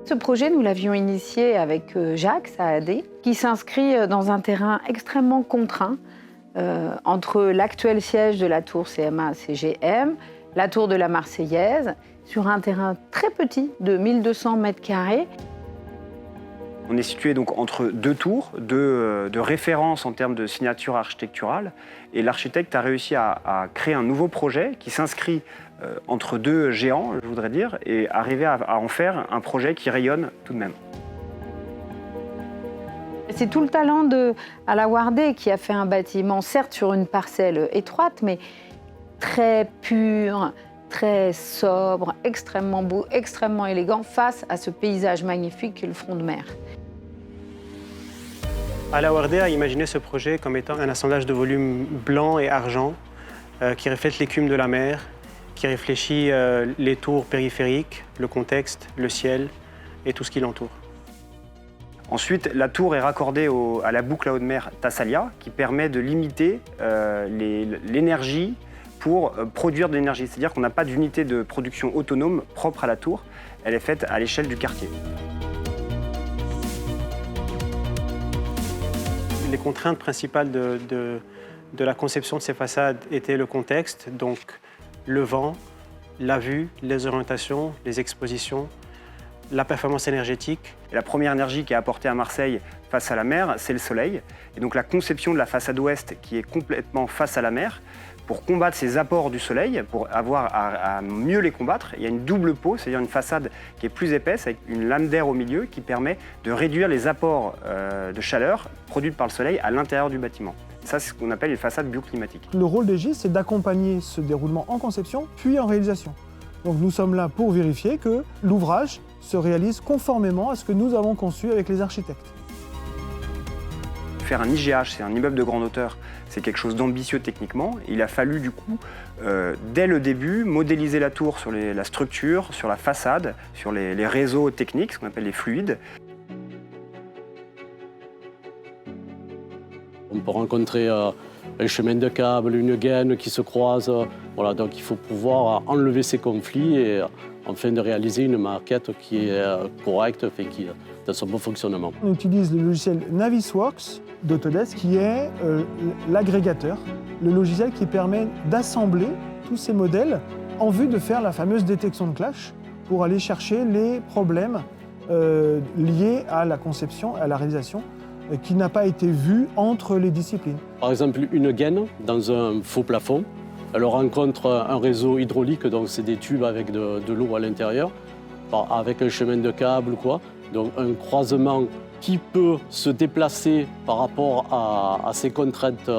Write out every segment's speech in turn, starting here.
Ce projet, nous l'avions initié avec Jacques Saadé, qui s'inscrit dans un terrain extrêmement contraint entre l'actuel siège de la tour CMA-CGM, la tour de la Marseillaise, sur un terrain très petit de 1200 mètres carrés. On est situé donc entre deux tours, de référence en termes de signature architecturale. Et l'architecte a réussi à créer un nouveau projet qui s'inscrit entre deux géants, je voudrais dire, et arriver à en faire un projet qui rayonne tout de même. C'est tout le talent de Ala Wardé qui a fait un bâtiment, certes sur une parcelle étroite, mais très pur, très sobre, extrêmement beau, extrêmement élégant, face à ce paysage magnifique qu'est le front de mer. Ala Wardé a imaginé ce projet comme étant un assemblage de volumes blanc et argent qui reflète l'écume de la mer, qui réfléchit les tours périphériques, le contexte, le ciel et tout ce qui l'entoure. Ensuite, la tour est raccordée à la boucle à eau de mer Tassalia, qui permet de limiter l'énergie pour produire de l'énergie. C'est-à-dire qu'on n'a pas d'unité de production autonome propre à la tour, elle est faite à l'échelle du quartier. Les contraintes principales de la conception de ces façades étaient le contexte, donc le vent, la vue, les orientations, les expositions, la performance énergétique. Et la première énergie qui est apportée à Marseille face à la mer, c'est le soleil. Et donc la conception de la façade ouest qui est complètement face à la mer, pour combattre ces apports du soleil, pour avoir à mieux les combattre, il y a une double peau, c'est-à-dire une façade qui est plus épaisse, avec une lame d'air au milieu, qui permet de réduire les apports de chaleur produits par le soleil à l'intérieur du bâtiment. Ça, c'est ce qu'on appelle les façades bioclimatiques. Le rôle des GIS, c'est d'accompagner ce déroulement en conception, puis en réalisation. Donc nous sommes là pour vérifier que l'ouvrage se réalise conformément à ce que nous avons conçu avec les architectes. Faire un IGH, c'est un immeuble de grande hauteur, c'est quelque chose d'ambitieux techniquement. Il a fallu du coup, dès le début, modéliser la tour sur la structure, sur la façade, sur les réseaux techniques, ce qu'on appelle les fluides. On peut rencontrer un chemin de câble, une gaine qui se croise. Voilà, donc il faut pouvoir enlever ces conflits et afin de réaliser une maquette qui est correcte et qui dans son bon fonctionnement. On utilise le logiciel Navisworks d'Autodesk qui est l'agrégateur, le logiciel qui permet d'assembler tous ces modèles en vue de faire la fameuse détection de clash pour aller chercher les problèmes liés à la conception, à la réalisation, qui n'a pas été vu entre les disciplines. Par exemple, une gaine dans un faux plafond, elle rencontre un réseau hydraulique, donc c'est des tubes avec de l'eau à l'intérieur, avec un chemin de câble ou quoi. Donc un croisement qui peut se déplacer par rapport à ces contraintes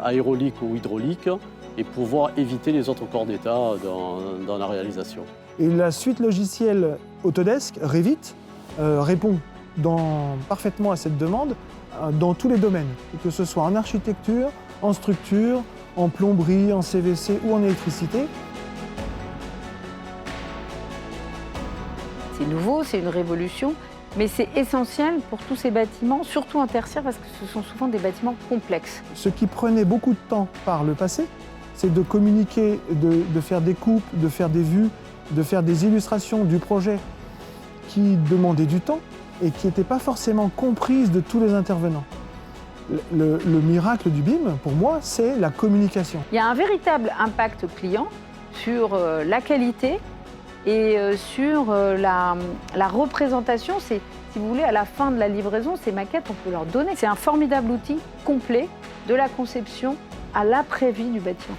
aéroliques ou hydrauliques et pouvoir éviter les autres corps d'état dans la réalisation. Et la suite logicielle Autodesk, Revit, répond parfaitement à cette demande dans tous les domaines, que ce soit en architecture, en structure, en plomberie, en CVC ou en électricité. C'est nouveau, c'est une révolution, mais c'est essentiel pour tous ces bâtiments, surtout en tertiaire, parce que ce sont souvent des bâtiments complexes. Ce qui prenait beaucoup de temps par le passé, c'est de communiquer, de faire des coupes, de faire des vues, de faire des illustrations du projet qui demandaient du temps et qui n'étaient pas forcément comprises de tous les intervenants. Le miracle du BIM, pour moi, c'est la communication. Il y a un véritable impact client sur la qualité et sur la représentation. C'est, si vous voulez, à la fin de la livraison, ces maquettes, on peut leur donner. C'est un formidable outil complet de la conception à l'après-vie du bâtiment.